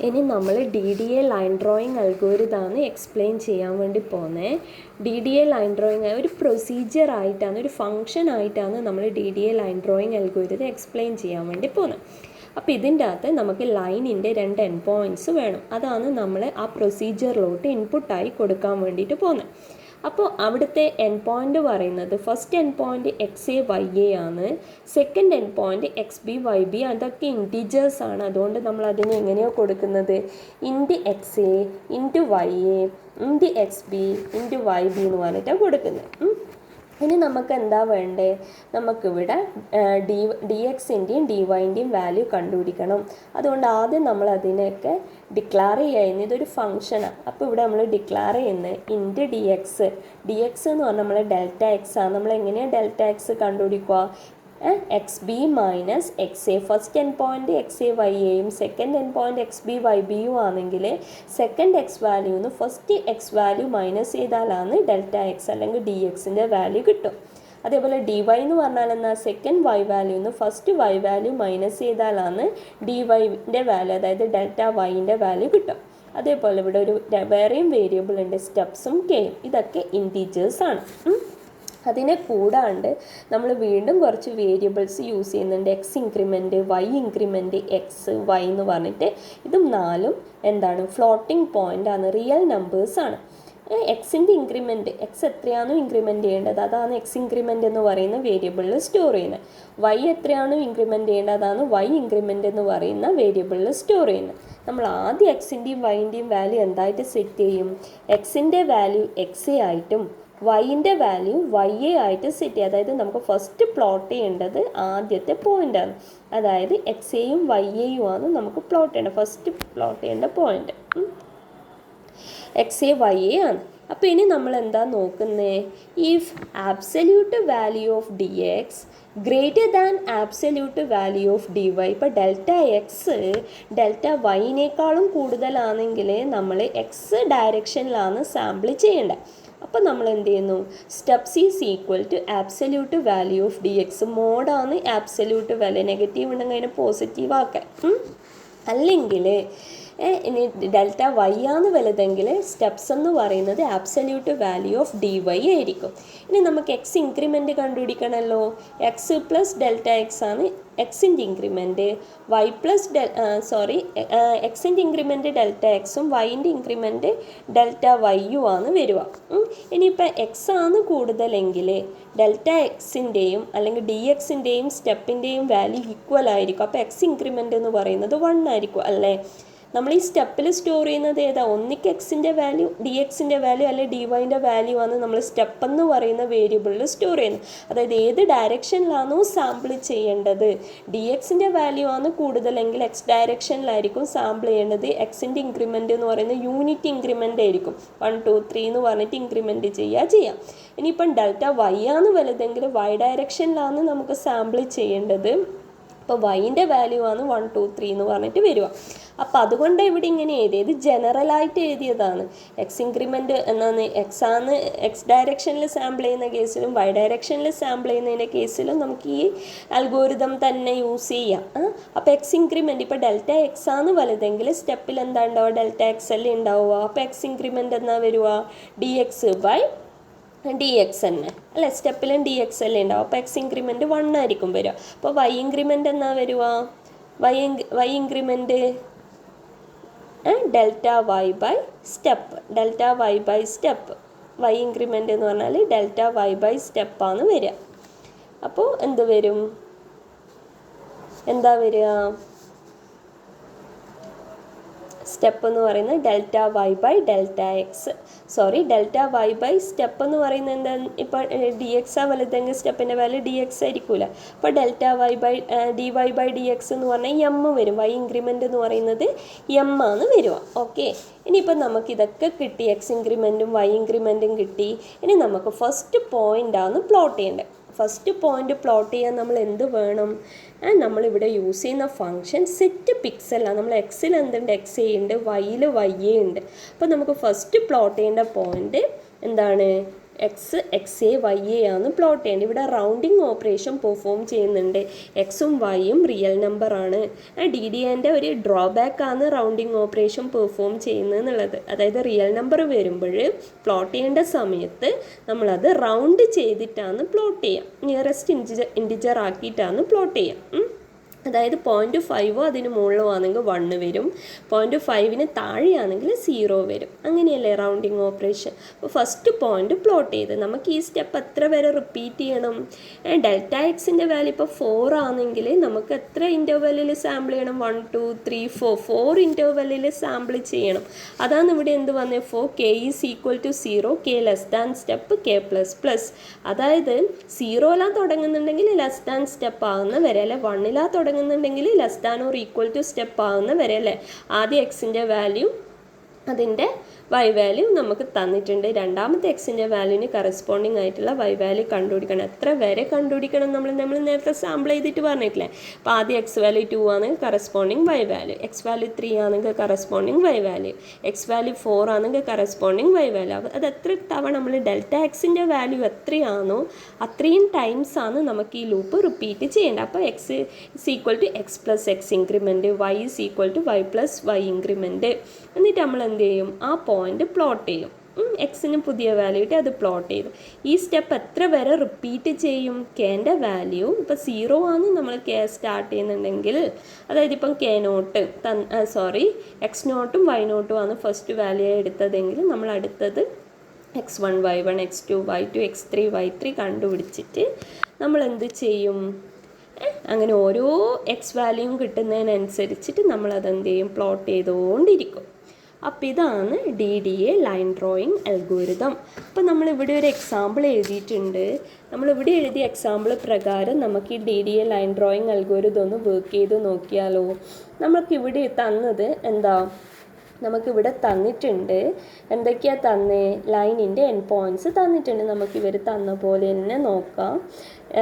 ഇനി നമ്മൾ DDA line drawing അൽഗോരിതമാണ് explain ചെയ്യാൻ വേണ്ടി പോകുന്നത്. DDA ലൈൻ ഡ്രോയിങ് ഒരു പ്രൊസീജിയർ ആയിട്ടാണ്, ഒരു ഫങ്ഷൻ ആയിട്ടാണ് നമ്മൾ DDA line drawing algorithm explain ചെയ്യാൻ വേണ്ടി പോകുന്നത്. അപ്പോൾ ഇതിൻ്റെ അകത്ത് നമുക്ക് ലൈനിൻ്റെ 2 എൻഡ് പോയിൻറ്റ്സ് വേണം. അതാണ് നമ്മൾ ആ പ്രൊസീജിയറിലോട്ട് ഇൻപുട്ടായി കൊടുക്കാൻ വേണ്ടിയിട്ട് പോകുന്നത്. അപ്പോൾ അവിടുത്തെ എൻഡ് പോയിൻ്റ് പറയുന്നത് first end point XA YA ആണ്, second end point XB YB. അതൊക്കെ ഇൻറ്റിജേഴ്സ് ആണ്. അതുകൊണ്ട് നമ്മൾ അതിനെ എങ്ങനെയോ കൊടുക്കുന്നത് ഇൻറ്റ് XA into YA ഇൻറ്റ് XB into YB എന്ന് പറഞ്ഞിട്ടാണ് കൊടുക്കുന്നത്. ഇനി നമുക്ക് എന്താ വേണ്ടേ, നമുക്കിവിടെ DXൻ്റെയും DYൻ്റെയും വാല്യൂ കണ്ടുപിടിക്കണം. അതുകൊണ്ട് ആദ്യം നമ്മൾ അതിനെയൊക്കെ ഡിക്ലെയർ ചെയ്യുന്നത് ഇതൊരു ഫംഗ്ഷനാണ്. അപ്പോൾ ഇവിടെ നമ്മൾ ഡിക്ലെയർ ചെയ്യുന്നത് ഇൻറ്റ് DX എന്ന് പറഞ്ഞാൽ നമ്മൾ ഡെൽറ്റ എക്സ് ആണ്. നമ്മൾ എങ്ങനെയാണ് ഡെൽറ്റ എക്സ് കണ്ടുപിടിക്കുക? XB minus XA. First end point XA YAയും സെക്കൻഡ് എൻഡ് പോയിൻ്റ് XB YBയും ആണെങ്കിൽ സെക്കൻഡ് എക്സ് വാല്യൂന്ന് ഫസ്റ്റ് എക്സ് വാല്യൂ മൈനസ് ചെയ്താലാണ് ഡെൽറ്റ എക്സ് അല്ലെങ്കിൽ DXൻ്റെ വാല്യൂ കിട്ടും. അതേപോലെ DY എന്ന് പറഞ്ഞാൽ എന്നാൽ സെക്കൻഡ് Y വാല്യൂന്ന് ഫസ്റ്റ് Y വാല്യൂ മൈനസ് ചെയ്താലാണ് DYൻ്റെ വാല്യൂ, അതായത് ഡെൽറ്റ Yൻ്റെ വാല്യൂ കിട്ടും. അതേപോലെ ഇവിടെ ഒരു വേറെയും വേരിയബിൾ ഉണ്ട്, സ്റ്റെപ്സും കെയും. ഇതൊക്കെ ഇൻറ്റീജേഴ്സ് ആണ്. അതിനെ കൂടാണ്ട് നമ്മൾ വീണ്ടും കുറച്ച് വേരിയബിൾസ് യൂസ് ചെയ്യുന്നുണ്ട്. X increment, y increment, x y എന്ന് പറഞ്ഞിട്ട്. ഇതും നാലും എന്താണ്, ഫ്ലോട്ടിംഗ് പോയിൻ്റ് ആണ്, റിയൽ നമ്പേഴ്സാണ്. എക്സിൻ്റെ ഇൻക്രിമെൻറ്റ്, എക്സ് എത്രയാണോ ഇൻക്രിമെൻറ്റ് ചെയ്യേണ്ടത് അതാണ് എക്സ് ഇൻക്രിമെൻറ്റ് എന്ന് പറയുന്ന വേരിയബിളിൽ സ്റ്റോർ ചെയ്യുന്നത്. വൈ എത്രയാണോ ഇൻക്രിമെൻറ്റ് ചെയ്യേണ്ടത് അതാണ് വൈ ഇൻക്രിമെൻറ്റ് എന്ന് പറയുന്ന വേരിയബിളിൽ സ്റ്റോർ ചെയ്യുന്നത്. നമ്മൾ ആദ്യം എക്സിൻ്റെയും വൈൻ്റെയും വാല്യൂ എന്തായിട്ട് സെറ്റ് ചെയ്യും? എക്സിൻ്റെ വാല്യൂ XA ആയിട്ടും വൈൻ്റെ വാല്യൂ YA ആയിട്ട് സെറ്റ് ചെയ്യുക. അതായത് നമുക്ക് ഫസ്റ്റ് പ്ലോട്ട് ചെയ്യേണ്ടത് ആദ്യത്തെ പോയിൻ്റാണ്. അതായത് XAയും YAയും ആണ് നമുക്ക് പ്ലോട്ട് ചെയ്യേണ്ടത്, ഫസ്റ്റ് പ്ലോട്ട് ചെയ്യേണ്ട പോയിൻ്റ് XA YA ആണ്. അപ്പോൾ ഇനി നമ്മൾ എന്താ നോക്കുന്നത്? If absolute value of DX greater than absolute value of DY. ഇപ്പോൾ ഡെൽറ്റ എക്സ് ഡെൽറ്റ വൈനേക്കാളും കൂടുതലാണെങ്കിൽ നമ്മൾ X ഡയറക്ഷനിലാണ് സാമ്പിൾ ചെയ്യേണ്ടത്. അപ്പോൾ നമ്മൾ എന്ത് ചെയ്യുന്നു? Steps is equal to absolute value of DX. മോഡാണ് ആബ്സല്യൂട്ട് വാല്യൂ, നെഗറ്റീവ് ഉണ്ടെങ്കിൽ അതിനെ പോസിറ്റീവ് ആക്കാൻ. അല്ലെങ്കിൽ ഇനി ഡെൽറ്റ വൈ ആണ് വലുതെങ്കിൽ സ്റ്റെപ്സ് എന്ന് പറയുന്നത് ആബ്സല്യൂട്ട് വാല്യൂ ഓഫ് DY ആയിരിക്കും. ഇനി നമുക്ക് എക്സ് ഇൻക്രിമെൻറ്റ് കണ്ടുപിടിക്കണമല്ലോ. എക്സ് പ്ലസ് ഡെൽറ്റ എക്സ് ആണ് എക്സിൻ്റെ ഇൻക്രിമെൻറ്റ്. വൈ പ്ലസ് എക്സിൻ്റെ ഇൻക്രിമെൻറ്റ് ഡെൽറ്റ എക്സും വൈൻ്റെ ഇൻക്രിമെൻറ്റ് ഡെൽറ്റ വൈയും ആണ് വരിക. ഇനിയിപ്പോൾ എക്സ് ആണ് കൂടുതലെങ്കിൽ ഡെൽറ്റ എക്സിൻ്റെയും അല്ലെങ്കിൽ DXൻ്റെയും സ്റ്റെപ്പിൻ്റെയും വാല്യൂ ഈക്വൽ ആയിരിക്കും. അപ്പോൾ എക്സ് ഇൻക്രിമെൻറ്റ് എന്ന് പറയുന്നത് 1 ആയിരിക്കും അല്ലേ? നമ്മൾ ഈ സ്റ്റെപ്പിൽ സ്റ്റോർ ചെയ്യുന്നത് ഏതാ? ഒന്നിക്ക് എക്സിൻ്റെ വാല്യൂ, DXൻ്റെ വാല്യൂ അല്ലെങ്കിൽ DYൻ്റെ വാല്യൂ ആണ് നമ്മൾ സ്റ്റെപ്പ് എന്ന് പറയുന്ന വേരിയബിളിൽ സ്റ്റോർ ചെയ്യുന്നത്. അതായത് ഏത് ഡയറക്ഷനിലാണോ സാമ്പിൾ ചെയ്യേണ്ടത്, DXൻ്റെ വാല്യൂ ആണ് കൂടുതലെങ്കിൽ X ഡയറക്ഷനിലായിരിക്കും സാമ്പിൾ ചെയ്യേണ്ടത്. എക്സിൻ്റെ ഇൻക്രിമെൻറ്റ് എന്ന് പറയുന്നത് യൂണിറ്റ് ഇൻക്രിമെൻ്റ് ആയിരിക്കും. 1 2 3 എന്ന് പറഞ്ഞിട്ട് ഇൻക്രിമെൻറ്റ് ചെയ്യാം. ഇനിയിപ്പം ഡെൽറ്റ വൈ ആണ് വലുതെങ്കിൽ Y ഡയറക്ഷനിലാണ് നമുക്ക് സാമ്പിൾ ചെയ്യേണ്ടത്. അപ്പോൾ വൈൻ്റെ വാല്യൂ ആണ് 1 2 3 എന്ന് പറഞ്ഞിട്ട് വരിക. അപ്പോൾ അതുകൊണ്ട് ഇവിടെ ഇങ്ങനെ എഴുതിയത് ജനറലായിട്ട് എഴുതിയതാണ്. എക്സ് ഇൻക്രിമെൻറ്റ് എന്നാണ് എക്സ് ഡയറക്ഷനിൽ സാമ്പിൾ ചെയ്യുന്ന കേസിലും Y ഡയറക്ഷനിൽ സാമ്പിൾ ചെയ്യുന്നതിൻ്റെ കേസിലും നമുക്ക് ഈ അൽഗോരിതം തന്നെ യൂസ് ചെയ്യാം. അപ്പോൾ എക്സ് ഇൻക്രിമെൻറ്റ് ഇപ്പോൾ ഡെൽറ്റ എക്സ് ആണ് വലുതെങ്കിൽ സ്റ്റെപ്പിൽ എന്താ ഉണ്ടാവുക? ഡെൽറ്റ എക്സ് അല്ലേ ഉണ്ടാവുക. അപ്പോൾ എക്സ് ഇൻക്രിമെൻറ്റ് എന്നാ വരിക? DX DX തന്നെ അല്ലേ? സ്റ്റെപ്പിലും DX അല്ലേ ഉണ്ടാവും. അപ്പോൾ എക്സ് ഇൻക്രിമെൻറ്റ് 1 ആയിരിക്കും വരിക. അപ്പോൾ Y ഇൻക്രിമെൻറ്റ് എന്നാ വരിക? Y increment delta y by step. Delta y by step Y increment എന്ന് പറഞ്ഞാൽ ഡെൽറ്റ വൈ ബൈ സ്റ്റെപ്പാണ് വരിക. അപ്പോൾ എന്ത് വരും? എന്താ വരിക? സ്റ്റെപ്പ് എന്ന് പറയുന്നത് delta y by delta x. Delta y by step എന്ന് പറയുന്നത് എന്താ? ഇപ്പോൾ DX ആ വലുതെങ്കിൽ സ്റ്റെപ്പിൻ്റെ വാല്യൂ DX ആയിരിക്കില്ല. അപ്പോൾ delta y by DY by DX എന്ന് പറഞ്ഞാൽ M വരും. Y ഇൻക്രിമെൻറ്റ് എന്ന് പറയുന്നത് M ആണ് വരിക. ഓക്കെ, ഇനിയിപ്പോൾ നമുക്കിതൊക്കെ കിട്ടി, എക്സ് ഇൻക്രിമെൻറ്റും Y ഇൻക്രിമെൻറ്റും കിട്ടി. ഇനി നമുക്ക് ഫസ്റ്റ് പോയിൻ്റാണ് പ്ലോട്ട് ചെയ്യേണ്ടത്. ഫസ്റ്റ് പോയിൻ്റ് പ്ലോട്ട് ചെയ്യാൻ നമ്മൾ എന്ത് വേണം? നമ്മളിവിടെ യൂസ് ചെയ്യുന്ന ഫംഗ്ഷൻ സെറ്റ് പിക്സലാണ്. നമ്മൾ എക്സിൽ എന്തുണ്ട്? XA ഉണ്ട്, വൈയിൽ YA ഉണ്ട്. അപ്പോൾ നമുക്ക് ഫസ്റ്റ് പ്ലോട്ട് ചെയ്യേണ്ട പോയിൻ്റ് എന്താണ്? എക്സ് എ വൈ എ ആണ് പ്ലോട്ട് ചെയ്യേണ്ടത്. ഇവിടെ റൗണ്ടിങ് ഓപ്പറേഷൻ പെർഫോം ചെയ്യുന്നുണ്ട്. എക്സും വൈയും റിയൽ നമ്പറാണ്. ഡി ഡി എൻ്റെ ഒരു ഡ്രോബാക്ക് ആണ് റൗണ്ടിങ് ഓപ്പറേഷൻ പെർഫോം ചെയ്യുന്നത് എന്നുള്ളത്. അതായത് റിയൽ നമ്പർ വരുമ്പോൾ പ്ലോട്ട് ചെയ്യേണ്ട സമയത്ത് നമ്മളത് റൗണ്ട് ചെയ്തിട്ടാണ് പ്ലോട്ട് ചെയ്യുക. നിയറസ്റ്റ് ഇൻറ്റിജർ ആക്കിയിട്ടാണ് പ്ലോട്ട് ചെയ്യുക. അതായത് 0.5 അതിന് മുകളിലോ ആണെങ്കിൽ 1 വരും, 0.5 താഴെയാണെങ്കിൽ 0 വരും. അങ്ങനെയല്ലേ റൗണ്ടിങ് ഓപ്പറേഷൻ. അപ്പോൾ ഫസ്റ്റ് പോയിന്റ് പ്ലോട്ട് ചെയ്ത് നമുക്ക് ഈ സ്റ്റെപ്പ് എത്ര വരെ റിപ്പീറ്റ് ചെയ്യണം? ഡെൽറ്റ എക്സിൻ്റെ വാല്യൂ ഇപ്പോൾ 4 ആണെങ്കിൽ നമുക്ക് എത്ര ഇൻ്റർവെല്ലിൽ സാമ്പിൾ ചെയ്യണം? 1 2 3 4 ഇൻ്റർവെല്ലിൽ സാമ്പിൾ ചെയ്യണം. അതാണ് ഇവിടെ എന്ത് വന്നത്? For K is equal to 0, K less than step k plus plus. അതായത് 0 തുടങ്ങുന്നുണ്ടെങ്കിൽ ലെസ് ദാൻ സ്റ്റെപ്പ് ആകുന്ന വരെ, അല്ലെ 1 തുടങ്ങുന്നുണ്ടെങ്കിൽ less than or equal to step ആകുന്ന വരെ, അല്ലേ? ആദ്യം എക്സിൻ്റെ വാല്യൂ അതിൻ്റെ വൈ വാല്യൂ നമുക്ക് തന്നിട്ടുണ്ട്. രണ്ടാമത്തെ എക്സിൻ്റെ വാല്യൂവിന് കറസ്പോണ്ടിങ് ആയിട്ടുള്ള വൈ വാല്യൂ കണ്ടുപിടിക്കണം. എത്ര വരെ കണ്ടുപിടിക്കണം? നമ്മൾ നേരത്തെ സാമ്പിൾ ചെയ്തിട്ട് പറഞ്ഞിട്ടില്ലേ? അപ്പോൾ ആദ്യം എക്സ് വാല്യൂ 2 ആണെങ്കിൽ corresponding y value, x value 3 ആണെങ്കിൽ corresponding y value, x value 4 ആണെങ്കിൽ കറസ്പോണ്ടിങ് വൈ വാല്യൂ. അത് എത്ര തവണ നമ്മൾ ഡെൽറ്റ എക്സിൻ്റെ വാല്യൂ എത്രയാണോ അത്രയും ടൈംസ് ആണ് നമുക്ക് ഈ ലൂപ്പ് റിപ്പീറ്റ് ചെയ്യേണ്ടത്. അപ്പോൾ x is equal to x plus x increment, y is equal to y plus y increment. എന്നിട്ട് നമ്മൾ എന്ത് ചെയ്യും? ആ പോയിന്റ് പ്ലോട്ട് ചെയ്യും. എക്സിന് പുതിയ വാല്യൂ ഇട്ട് അത് പ്ലോട്ട് ചെയ്തു. ഈ സ്റ്റെപ്പ് എത്ര വരെ റിപ്പീറ്റ് ചെയ്യും? കെൻ്റെ വാല്യൂ ഇപ്പോൾ 0 ആണ് നമ്മൾ കെ സ്റ്റാർട്ട് ചെയ്യുന്നുണ്ടെങ്കിൽ, അതായത് ഇപ്പം കെ നോട്ട് എക്സ് നോട്ടും വൈ നോട്ടും ആണ് ഫസ്റ്റ് വാല്യൂ എടുത്തതെങ്കിൽ നമ്മൾ അടുത്തത് x1 y1 x2 y2 x3 y3 കണ്ടുപിടിച്ചിട്ട് നമ്മൾ എന്ത് ചെയ്യും? അങ്ങനെ ഓരോ എക്സ് വാല്യൂവും കിട്ടുന്നതിനനുസരിച്ചിട്ട് നമ്മളതെന്ത് ചെയ്യും? പ്ലോട്ട് ചെയ്തുകൊണ്ടിരിക്കും. അപ്പോൾ ഇതാണ് DDA ലൈൻ ഡ്രോയിങ് അൽഗോരിതം. അപ്പോൾ നമ്മളിവിടെ ഒരു എക്സാമ്പിൾ എഴുതിയിട്ടുണ്ട്. നമ്മളിവിടെ എഴുതിയ എക്സാമ്പിൾ പ്രകാരം നമുക്ക് ഈ DDA ലൈൻ ഡ്രോയിങ് അൽഗോരിതം ഒന്ന് വർക്ക് ചെയ്ത് നോക്കിയാലോ? നമുക്കിവിടെ തന്നത് എന്താ? നമുക്കിവിടെ തന്നിട്ടുണ്ട്. എന്തൊക്കെയാണ് തന്നേ? ലൈനിൻ്റെ എൻഡ് പോയിൻറ്റ്സ് തന്നിട്ടുണ്ട്. നമുക്കിവർ തന്ന പോലെ തന്നെ നോക്കാം.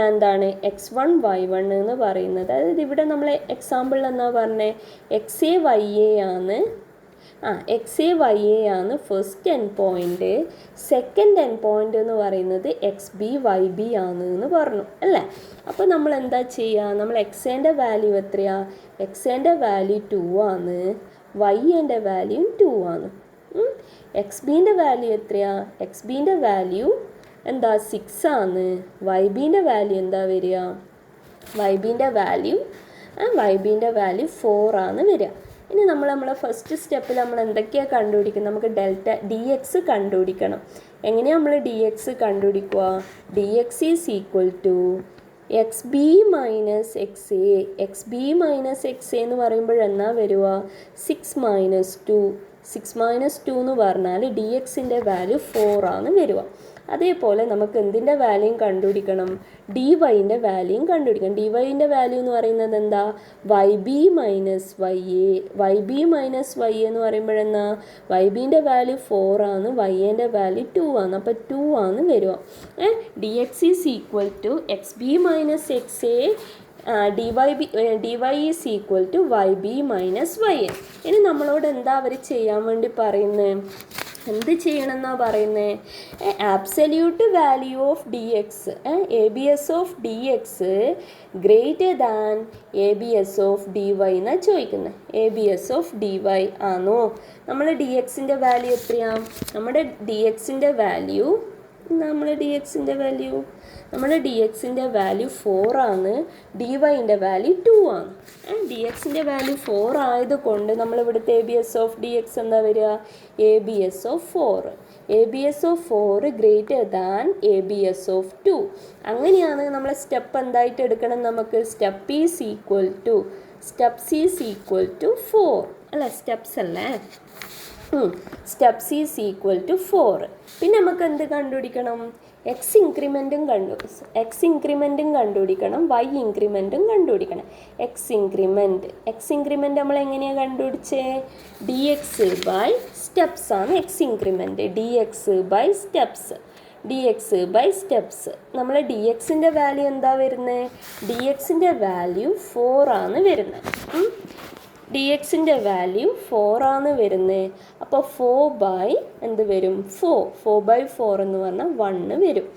എന്താണ് x1 y1 എന്ന് പറയുന്നത്? അതായത് ഇവിടെ നമ്മൾ എക്സാമ്പിളിൽ എന്നാ പറഞ്ഞത്? എക്സ് എ വൈ എ ആണ്. എക്സ് എ വൈ എ ആണ് first end point. Second end point എന്ന് പറയുന്നത് എക്സ് ബി വൈ ബി ആണ് എന്ന് പറഞ്ഞു, അല്ലേ? അപ്പോൾ നമ്മൾ എന്താ ചെയ്യുക? നമ്മൾ എക്സേൻ്റെ വാല്യൂ എത്രയാണ്? എക്സേൻ്റെ വാല്യൂ 2 ആണ്, വൈൻ്റെ വാല്യൂ 2 ആണ്. എക്സ് ബീൻ്റെ വാല്യൂ എത്രയാണ്? എക്സ് ബീൻ്റെ വാല്യൂ എന്താ? 6 ആണ്. വൈ ബീൻ്റെ വാല്യൂ എന്താ വരിക? വൈ ബീൻ്റെ വാല്യൂ 4 ആണ് വരിക. ഇനി നമ്മളെ ഫസ്റ്റ് സ്റ്റെപ്പിൽ നമ്മൾ എന്തൊക്കെയാണ് കണ്ടുപിടിക്കുന്നത്? നമുക്ക് ഡെൽറ്റ ഡി എക്സ് കണ്ടുപിടിക്കണം. എങ്ങനെയാണ് നമ്മൾ ഡി എക്സ് കണ്ടുപിടിക്കുക? D x is equal to x b minus x a. X b minus x a എന്ന് പറയുമ്പോൾ എന്നാ വരിക? 6 മൈനസ് 2 എന്ന് പറഞ്ഞാൽ ഡി എക്സിൻ്റെ വാല്യൂ 4 ആണ് വരിക. അതേപോലെ നമുക്ക് എന്തിൻ്റെ വാല്യൂം കണ്ടുപിടിക്കണം? ഡി വൈൻ്റെ വാല്യൂം കണ്ടുപിടിക്കണം. ഡി വൈൻ്റെ വാല്യൂ എന്ന് പറയുന്നത് എന്താ? Y b minus y a. Y b minus y a എന്ന് പറയുമ്പോഴെന്നാ? വൈ ബീൻ്റെ വാല്യൂ 4 ആണ്, വൈ എൻ്റെ വാല്യൂ 2 ആണ്. അപ്പോൾ 2 ആണ് വരിക. D x is equal to x b minus x a d y is equal to y b minus y a. ഇനി നമ്മളോട് എന്താ അവർ ചെയ്യാൻ വേണ്ടി പറയുന്നത്? എന്ത് ചെയ്യണം എന്നാ പറയുന്നത്? Absolute value of D x, a B S of D x greater than A B S of d y എന്നാണ് ചോദിക്കുന്നത്. A B S of d y ആണോ? നമ്മൾ ഡി എക്സിൻ്റെ വാല്യൂ എത്രയാണ്? നമ്മുടെ ഡി എക്സിൻ്റെ വാല്യൂ 4 ആണ്, ഡി വൈൻ്റെ വാല്യൂ 2 ആണ്. ഡി എക്സിൻ്റെ വാല്യൂ 4 ആയതുകൊണ്ട് നമ്മളിവിടുത്തെ A B S of D X എന്താ വരിക? A B S of 4. A B S of 4 greater than A B S of 2. അങ്ങനെയാണ് നമ്മൾ സ്റ്റെപ്പ് എന്തായിട്ട് എടുക്കണം? നമുക്ക് സ്റ്റെപ്പ് ഈസ് ഈക്വൽ ടു 4, അല്ല സ്റ്റെപ്സ് അല്ലേ? Steps is equal to 4. പിന്നെ നമുക്ക് എന്ത് കണ്ടുപിടിക്കണം? എക്സ് ഇൻക്രിമെൻറ്റും കണ്ടുപിടിക്കണം, വൈ ഇൻക്രിമെൻറ്റും കണ്ടുപിടിക്കണം. എക്സ് ഇൻക്രിമെൻറ്റ് നമ്മൾ എങ്ങനെയാണ് കണ്ടുപിടിച്ചേ? ഡി എക്സ് ബൈ സ്റ്റെപ്സ് ആണ് x increment. D x by steps. നമ്മൾ ഡി എക്സിൻ്റെ വാല്യൂ എന്താ വരുന്നത്? ഡി എക്സിൻ്റെ വാല്യൂ 4 ആണ് വരുന്നത്. ഡി എക്സിൻ്റെ വാല്യൂ 4 ആണ് വരുന്നത്. അപ്പോൾ 4 എന്ത് വരും 4 എന്ന് പറഞ്ഞാൽ 1 വരും.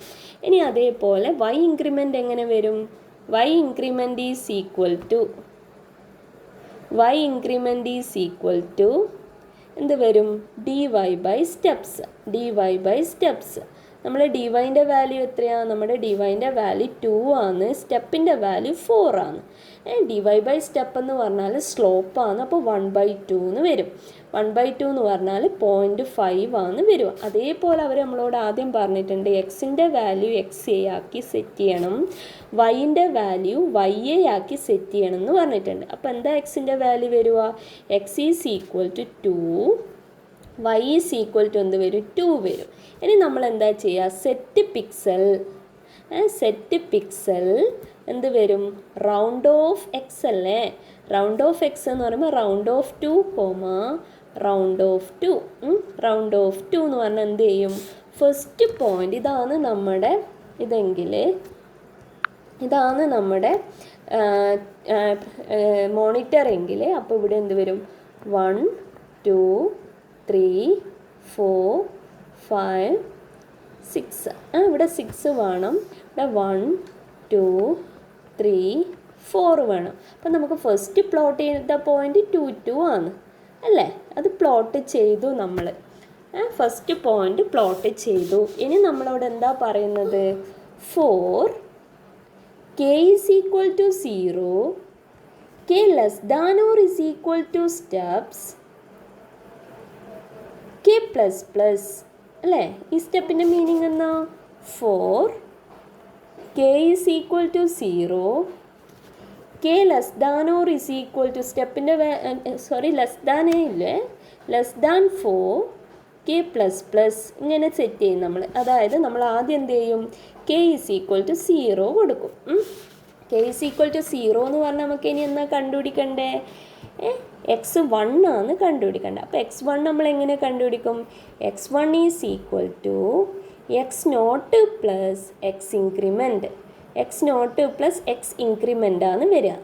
ഇനി അതേപോലെ y ഇൻക്രിമെൻ്റ് എങ്ങനെ വരും? y increment is equal to എന്ത് വരും? dy by steps. നമ്മൾ dy ൻ്റെ വാല്യൂ എത്രയാണ്? നമ്മുടെ dy ൻ്റെ വാല്യൂ 2 ആണ്, സ്റ്റെപ്പിൻ്റെ വാല്യൂ 4 ആണ്. dy ബൈ സ്റ്റെപ്പ് എന്ന് പറഞ്ഞാൽ സ്ലോപ്പാണ്. അപ്പോൾ 1/2 എന്ന് വരും. 1/2 എന്ന് പറഞ്ഞാൽ 0.5 ആണ് വരിക. അതേപോലെ അവർ നമ്മളോട് ആദ്യം പറഞ്ഞിട്ടുണ്ട് എക്സിൻ്റെ വാല്യൂ XA ആക്കി സെറ്റ് ചെയ്യണം, വൈൻ്റെ വാല്യൂ YA ആക്കി സെറ്റ് ചെയ്യണം എന്ന് പറഞ്ഞിട്ടുണ്ട്. അപ്പോൾ എന്താ എക്സിൻ്റെ വാല്യൂ വരിക? x is equal to 2, y is equal to എന്ത് വരും? 2 വരും. ഇനി നമ്മൾ എന്താ ചെയ്യുക? സെറ്റ് പിക്സൽ എന്ത് വരും? റൗണ്ട് ഓഫ് എക്സ് അല്ലേ? റൗണ്ട് ഓഫ് എക്സ് എന്ന് പറയുമ്പോൾ റൗണ്ട് ഓഫ് 2, റൗണ്ട് ഓഫ് 2 എന്ന് പറഞ്ഞാൽ എന്ത് ചെയ്യും? ഫസ്റ്റ് പോയിന്റ് ഇതാണ് നമ്മുടെ മോണിറ്റർ എങ്കിൽ അപ്പോൾ ഇവിടെ എന്ത് വരും? 1 2 3 4 5 6. ഇവിടെ 6 വേണം, ഇവിടെ 1 2 3 4 വേണം. അപ്പം നമുക്ക് ഫസ്റ്റ് പ്ലോട്ട് ചെയ്ത പോയിന്റ് 2 2 ആണ് അല്ലേ? അത് പ്ലോട്ട് ചെയ്തു നമ്മൾ. ഫസ്റ്റ് പോയിന്റ് പ്ലോട്ട് ചെയ്തു. ഇനി നമ്മളോട് എന്താ പറയുന്നത്? For K is equal to 0, K less than or is equal to steps, K plus plus അല്ലേ? ഈ സ്റ്റെപ്പിൻ്റെ മീനിങ് എന്നാ? For K is equal to 0, K less than or is equal to സ്റ്റെപ്പിൻ്റെ ലെസ് ദാനേ ഇല്ലേ, less than 4, K plus plus ഇങ്ങനെ set ചെയ്യും നമ്മൾ. അതായത് നമ്മൾ ആദ്യം എന്ത് ചെയ്യും? കെ ഈസ് ഈക്വൽ ടു 0 കൊടുക്കും. കെ ഈസ് ഈക്വൽ ടു 0 എന്ന് പറഞ്ഞാൽ നമുക്ക് ഇനി എന്നാ കണ്ടുപിടിക്കണ്ടേ? x1 ആണ് കണ്ടുപിടിക്കേണ്ടത്. അപ്പോൾ x1 നമ്മൾ എങ്ങനെ കണ്ടുപിടിക്കും? x1 is equal to x0 plus x increment. x0 plus x increment ആണ് വരിക.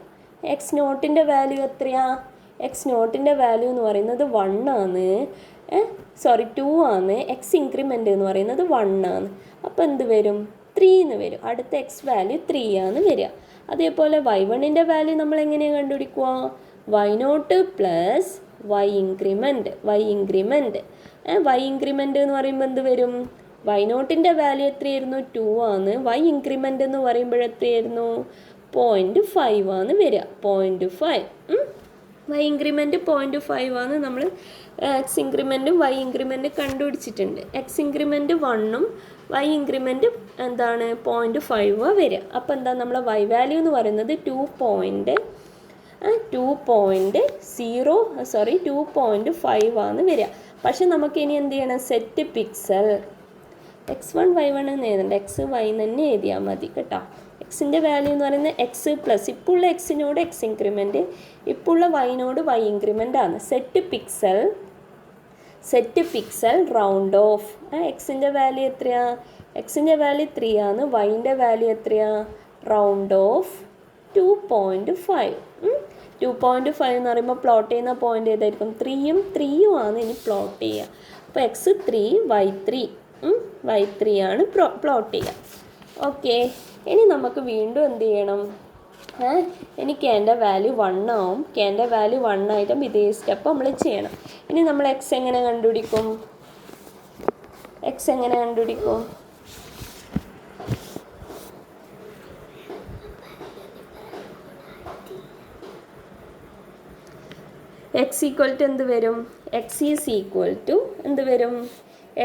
x0ൻ്റെ വാല്യൂ എത്രയാ? x0ൻ്റെ വാല്യൂ എന്ന് പറയുന്നത് 1 ആണ്, 2 ആണ്. എക്സ് ഇൻക്രിമെൻ്റ് എന്ന് പറയുന്നത് 1 ആണ്. അപ്പോൾ എന്ത് വരും? 3 എന്ന് വരും. അടുത്ത എക്സ് വാല്യൂ 3 ആണ് വരിക. അതേപോലെ y1ൻ്റെ വാല്യൂ നമ്മൾ എങ്ങനെയാണ് കണ്ടുപിടിക്കുക? y0 plus y increment. y increment എന്ന് പറയുമ്പോൾ എന്ത് വരും? y0ൻ്റെ വാല്യൂ എത്രയായിരുന്നു? 2 ആണ്. y ഇൻക്രിമെൻ്റ് എന്ന് പറയുമ്പോൾ എത്രയായിരുന്നു? 0.5 ആണ് വരിക. 0.5. y ഇൻക്രിമെൻറ്റ് 0.5 ആണ്. നമ്മൾ എക്സ് ഇൻക്രിമെൻറ്റും y ഇൻക്രിമെൻറ്റും കണ്ടുപിടിച്ചിട്ടുണ്ട്. എക്സ് ഇൻക്രിമെൻറ്റ് 1ഉം y ഇൻക്രിമെൻറ്റ് എന്താണ്? 0.5 വരിക. അപ്പോൾ എന്താ നമ്മളെ y വാല്യൂ എന്ന് പറയുന്നത് 2.5 ആണ് വരിക. പക്ഷെ നമുക്ക് ഇനി എന്ത് ചെയ്യണം? സെറ്റ് പിക്സൽ x1 y1 എന്ന് എഴുതണ്ട, എക്സ് വൈ തന്നെ എഴുതിയാൽ മതി കേട്ടോ. എക്സിൻ്റെ വാല്യൂ എന്ന് പറയുന്നത് എക്സ് പ്ലസ് ഇപ്പോൾ ഉള്ള എക്സിനോട് എക്സ് ഇൻക്രിമെൻറ്റ്, ഇപ്പോൾ ഉള്ള വൈനോട് വൈ ഇൻക്രിമെൻ്റ് ആണ്. Set pixel round of. എക്സിൻ്റെ വാല്യൂ എത്രയാ? എക്സിൻ്റെ വാല്യൂ 3 ആണ്. വൈൻ്റെ വാല്യൂ എത്രയാ? Round of 2.5. 2.5 എന്ന് പറയുമ്പോൾ പ്ലോട്ട് ചെയ്യുന്ന പോയിൻ്റ് ഏതായിരിക്കും? 3 ആണ് ഇനി പ്ലോട്ട് ചെയ്യുക. അപ്പോൾ x3 y3 ആണ് പ്ലോട്ട് ചെയ്യുക. ഓക്കെ, ഇനി നമുക്ക് വീണ്ടും എന്ത് ചെയ്യണം? ഇനി കെൻ്റെ വാല്യൂ 1 ആവും. കെൻ്റെ വാല്യൂ 1 ആയിട്ടും ഇതേ സ്റ്റെപ്പ് നമ്മൾ ചെയ്യണം. ഇനി നമ്മൾ എക്സ് എങ്ങനെ കണ്ടുപിടിക്കും? എക്സ് ഈക്വൽ ടു എന്ത് വരും? എക്സ് ഈസ് ഈക്വൽ ടു എന്ത് വരും?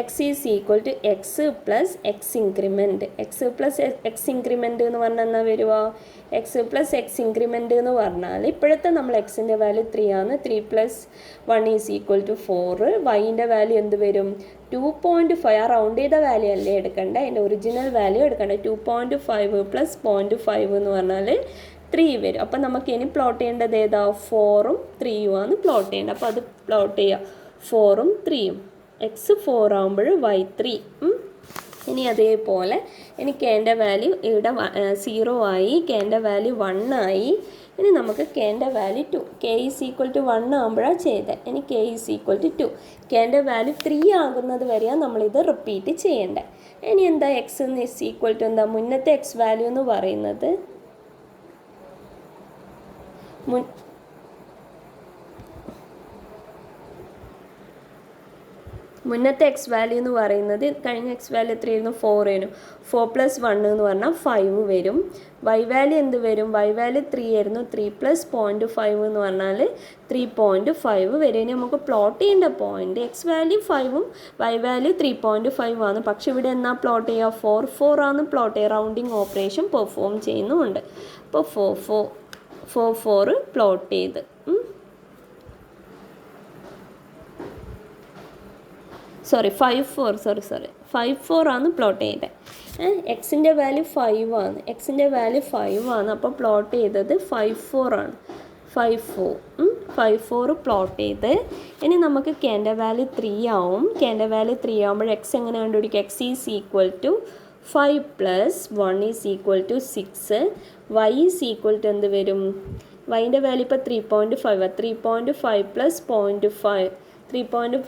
X is equal to x plus x increment. X plus x increment എന്ന് പറഞ്ഞാൽ എന്നാ വരുമോ? എക്സ് പ്ലസ് എക്സ് ഇൻക്രിമെൻറ്റ് എന്ന് പറഞ്ഞാൽ ഇപ്പോഴത്തെ നമ്മൾ എക്സിൻ്റെ വാല്യൂ 3 ആണ്. 3 പ്ലസ് 1 ഈസ് ഈക്വൽ ടു 4. വൈൻ്റെ വാല്യൂ എന്ത് വരും? 2.5. ആ റൗണ്ട് ചെയ്ത വാല്യൂ അല്ലേ എടുക്കേണ്ടത്, അതിൻ്റെ ഒറിജിനൽ വാല്യൂ എടുക്കേണ്ടത്. 2.5 പ്ലസ് 0.5 എന്ന് പറഞ്ഞാൽ 3 വരും. അപ്പം നമുക്ക് ഇനി പ്ലോട്ട് ചെയ്യേണ്ടത് ഏതാ? 4ഉം 3ഉം ആണ് പ്ലോട്ട് ചെയ്യേണ്ടത്. അപ്പോൾ അത് പ്ലോട്ട് ചെയ്യുക. 4ഉം 3ഉം. എക്സ് 4 ആകുമ്പോൾ y3. ഇനി അതേപോലെ ഇനി കെൻ്റെ വാല്യൂ ഇവിടെ 0 ആയി, കെൻ്റെ വാല്യൂ 1 ആയി. ഇനി നമുക്ക് കെൻ്റെ വാല്യൂ 2, k = 1 ആകുമ്പോഴാണ് ചെയ്തത്. ഇനി k = 2, കെൻ്റെ വാല്യൂ 3 ആകുന്നത് വരെയാണ് നമ്മളിത് റിപ്പീറ്റ് ചെയ്യേണ്ടത്. ഇനി എന്താ x = എന്താ, മുന്നത്തെ എക്സ് വാല്യൂ എന്ന് പറയുന്നത് മുന്നത്തെ എക്സ് വാല്യൂ എന്ന് പറയുന്നത് കഴിഞ്ഞ എക്സ് വാല്യൂ എത്രയായിരുന്നു, 4 ആയിരുന്നു. 4 + 1 എന്ന് പറഞ്ഞാൽ 5 വരും. വൈ വാല്യൂ എന്ത് വരും, വൈ വാല്യൂ 3 ആയിരുന്നു. 3 + 0.5 എന്ന് പറഞ്ഞാൽ 3.5 വരും. ഇനി നമുക്ക് പ്ലോട്ട് ചെയ്യേണ്ട പോയിന്റ് എക്സ് വാല്യൂ 5ഉം വൈ വാല്യൂ 3.5 ആണ്. പക്ഷെ ഇവിടെ എന്നാ പ്ലോട്ട് ചെയ്യുക, 4 ആണ് പ്ലോട്ട് ചെയ്യുക. റൗണ്ടിങ് ഓപ്പറേഷൻ പെർഫോം ചെയ്യുന്നുമുണ്ട്. അപ്പോൾ 4 പ്ലോട്ട് ചെയ്ത് സോറി 5 4 ആണ് പ്ലോട്ട് ചെയ്തത്. എക്സിൻ്റെ വാല്യൂ 5 ആണ്, എക്സിൻ്റെ വാല്യൂ 5 ആണ്. അപ്പോൾ പ്ലോട്ട് ചെയ്തത് 5 4 ആണ്. 5 4 പ്ലോട്ട് ചെയ്ത് ഇനി നമുക്ക് കെൻ്റെ വാല്യൂ 3 ആവും. കെൻ്റെ വാല്യൂ 3 ആകുമ്പോൾ എക്സ് എങ്ങനെ കണ്ടുപിടിക്കുക, x = 5 + 1 = 6. y = എന്ത് വരും, വൈൻ്റെ വാല്യൂ ഇപ്പോൾ 3.5, 3.5 + 0.5, 3.5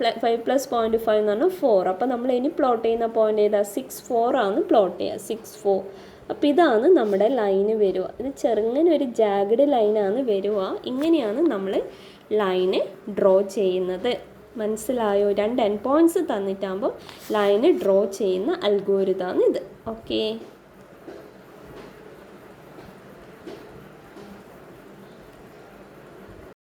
+ 0.5 എന്ന് പറഞ്ഞാൽ 4. അപ്പോൾ നമ്മൾ ഇനി പ്ലോട്ട് ചെയ്യുന്ന പോയിന്റ് ഏതാ, 6 4 ആണ് പ്ലോട്ട് ചെയ്യുക, 6 4. അപ്പോൾ ഇതാണ് നമ്മുടെ ലൈന് വരിക. ഇത് ചെറുങ്ങനെ ഒരു ജാഗ്ഡ് ലൈനാണ് വരിക. ഇങ്ങനെയാണ് നമ്മൾ ലൈന് ഡ്രോ ചെയ്യുന്നത്. മനസ്സിലായോ? 2 എൻഡ് പോയിൻറ്റ്സ് തന്നിട്ടാകുമ്പോൾ ലൈന് ഡ്രോ ചെയ്യുന്ന അൽഗോരിതമാണ് ഇത്. ഓക്കെ.